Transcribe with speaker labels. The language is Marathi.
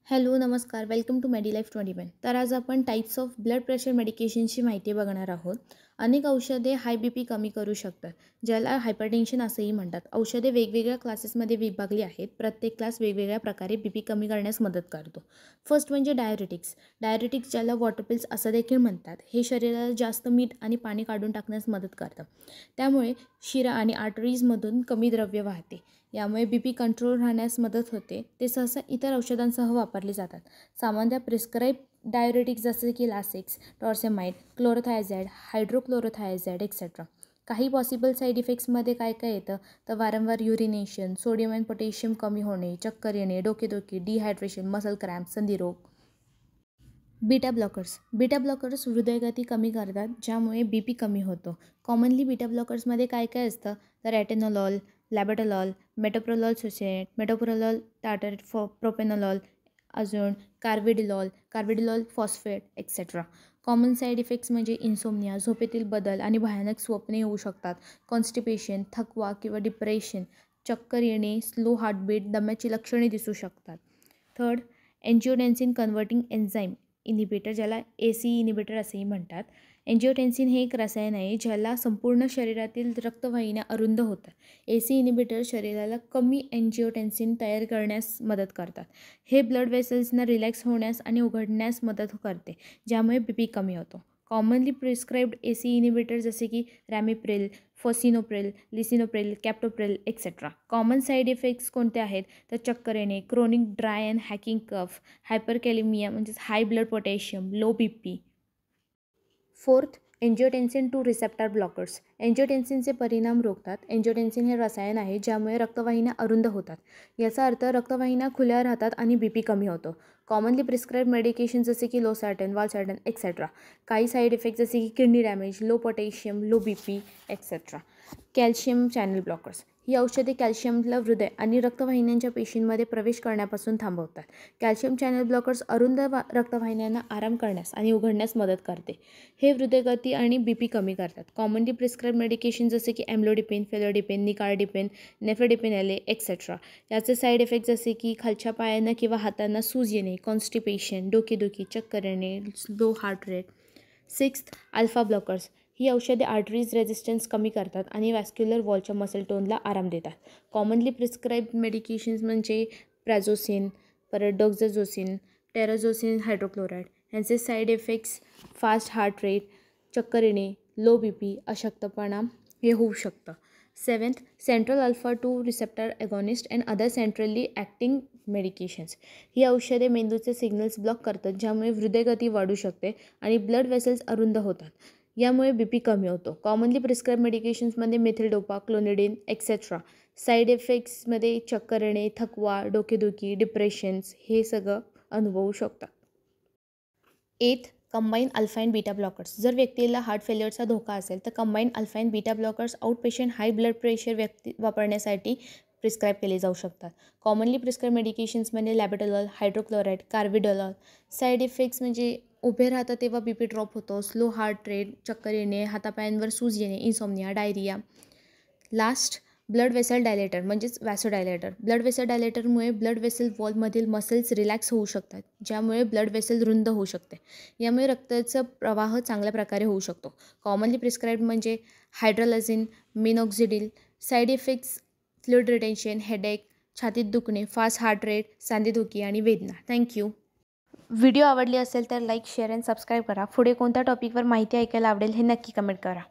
Speaker 1: हॅलो नमस्कार वेलकम टू मेडिलाईफ 21. तर आज आपण टाईप्स ऑफ ब्लड प्रेशर मेडिकेशनची माहिती बघणार आहोत. अनेक औषधे हाय बी पी कमी करू शकतात, ज्याला हायपरटेन्शन असंही म्हणतात. औषधे वेगवेगळ्या क्लासेसमध्ये विभागली आहेत. प्रत्येक क्लास वेगवेगळ्या प्रकारे बी पी कमी करण्यास मदत करतो. फर्स्ट म्हणजे डायरेटिक्स. डायरेटिक्स ज्याला वॉटर पिल्स असं देखील म्हणतात, हे शरीराला जास्त मीठ आणि पाणी काढून टाकण्यास मदत करतं. त्यामुळे शिरा आणि आर्टरीजमधून कमी द्रव्य वाहते. यामुळे बी पी कंट्रोल राहण्यास मदत होते. ते सहसा इतर औषधांसह वापरले जातात. सामान्यतः प्रिस्क्राईब डायरेटिक्स जसे की लासेक्स, टॉर्सेमाइड, क्लोरोथायझाइड, हायड्रोक्लोरोथायझाइड एक्सेट्रा. काही पॉसिबल साईड इफेक्ट्समध्ये काय काय येतं तर वारंवार युरिनेशन, सोडियम आणि पोटॅशियम कमी होणे, चक्कर येणे, डोकेदुखी, डिहायड्रेशन, मसल क्रॅम्प, संधिरोग. बीटा ब्लॉकर्स हृदयगती कमी करतात, ज्यामुळे बी पी कमी होतो. कॉमनली बीटा ब्लॉकर्समध्ये काय काय असतं तर ॲटेनॉलॉल, लॅबेटॉलॉल, मेटोप्रोलॉल सुसेट, मेटोप्रोलॉल टार्टरेट प्रोपेनॉलॉल, अजून carvedilol phosphate etcetera. Common side effects म्हणजे इन्सोम्निया, झोपेतील बदल आणि भयानक स्वप्ने येऊ शकतात. कॉन्स्टिपेशन, थकवा किंवा डिप्रेशन, चक्कर येणे, स्लो हार्टबीट, दम्याची लक्षणे दिसू शकतात. थर्ड, एन्जिओटेन्सिन कन्व्हर्टिंग एन्झाईम इनिबिटर, ज्याला AC इनिबिटर असेही म्हणतात. एन्जिओटेन्सिन हे एक रसायन आहे ज्याला संपूर्ण शरीरातील रक्तवाहिन्या अरुंद होतात. AC इनिबिटर शरीराला कमी एन्जिओटेन्सिन तयार करण्यास मदत करतात. हे ब्लड वेसल्सना रिलॅक्स होण्यास आणि उघडण्यास मदत करते, ज्यामुळे BP कमी होतो. कॉमनली प्रिस्क्राईब्ड AC इनिबिटर जसे की ramipril, fosinopril, lisinopril, captopril etcetera. Common side effects कोणते आहेत तर चक्कर येणे, chronic dry and hacking cough, hyperkalaemia म्हणजेच high blood potassium, low BP. Fourth, angiotensin 2 receptor blockers. एन्जिओटेन्सिनचे परिणाम रोखतात. एन्जिओटेन्सिन हे रसायन आहे ज्यामुळे रक्तवाहिन्या अरुंद होतात. याचा अर्थ रक्तवाहिन्या खुल्या राहतात आणि BP कमी होतो. कॉमनली प्रिस्क्राईब मेडिकेशन जसे की लोसार्टन, वालसार्टन एक्सेट्रा. काही साईड इफेक्ट जसे की kidney damage, low potassium, low BP etcetera. Calcium channel blockers. ही औषधे कॅल्शियमला हृदय आणि रक्तवाहिन्यांच्या पेशींमध्ये प्रवेश करण्यापासून थांबवतात. कॅल्शियम चॅनल ब्लॉकर्स अरुंद रक्तवाहिन्यांना आराम करण्यास आणि उघडण्यास मदत करते. हे हृदयगती आणि BP कमी करतात. कॉमनली प्रिस्क्राईब मेडिकेशन जसे की amlodipine, felodipine, nicardipine, nifedipine LA etcetera. याचे साईड इफेक्ट जसे की खालच्या पायांना किंवा हातांना सूज येणे, कॉन्स्टिपेशन, डोकेदुखी, चक्कर येणे, slow heart rate. Sixth, alpha blockers. ही औषधे आर्टरीज रेझिस्टन्स कमी करतात आणि वॅस्क्युलर वॉलच्या मसल टोनला आराम देतात. कॉमनली प्रिस्क्राईब मेडिकेशन्स म्हणजे प्रॅझोसिन, परत डोक्झाझोसिन, टेराझोसिन हायड्रोक्लोराईड. यांचे side effects fast heart rate, चक्कर येणे, लो BP, अशक्तपणा हे होऊ शकतं. Seventh, central alpha 2 receptor agonist and other centrally acting medications. ही औषधे मेंदूचे सिग्नल्स ब्लॉक करतात, ज्यामुळे हृदयगती वाढू शकते आणि ब्लड वेसल्स अरुंद होतात. यामुळे BP कमी होतो. कॉमनली प्रिस्क्राईब मेडिकेशन्समध्ये मिथिल्डोपा, क्लोनिडिन एक्सेट्रा. साईड इफेक्ट्समध्ये चक्कर येणे, थकवा, डोकेदुखी, डिप्रेशन्स हे सगळं अनुभवू शकतात. Eighth, combine alpha and beta blockers. जर व्यक्तीला हार्ट फेल्युअरचा धोका असेल तर combine alpha and beta blockers outpatient high blood pressure व्यक्ती वापरण्यासाठी प्रिस्क्राईब केले जाऊ शकतात. कॉमनली प्रिस्क्राईब मेडिकेशन्समध्ये labetalol, hydrochloride, carvedilol. Side effects म्हणजे उभे राहतात तेव्हा BP ड्रॉप होतो, स्लो हार्ट रेट, चक्कर येणे, हातापायांवर सूज येणे, insomnia, diarrhoea. Last, blood vessel dilator म्हणजेच वॅसोडायलेटर. ब्लड वेसल डायलेटरमुळे ब्लड वेसल वॉलमधील मसल्स रिलॅक्स होऊ शकतात, ज्यामुळे ब्लड वेसल रुंद होऊ शकते. यामुळे रक्ताचा प्रवाह चांगल्या प्रकारे होऊ शकतो. कॉमनली प्रिस्क्राईब म्हणजे hydralazine, minoxidil. Side effects fluid retention, headache, छातीत दुखणे, फास्ट हार्ट रेट, सांधेदुखी आणि वेदना. थँक्यू. व्हिडिओ आवडली असेल तर लाईक, शेअर अँड सबस्क्राईब करा. पुढे कोणत्या टॉपिकवर माहिती ऐकायला आवडेल हे नक्की कमेंट करा.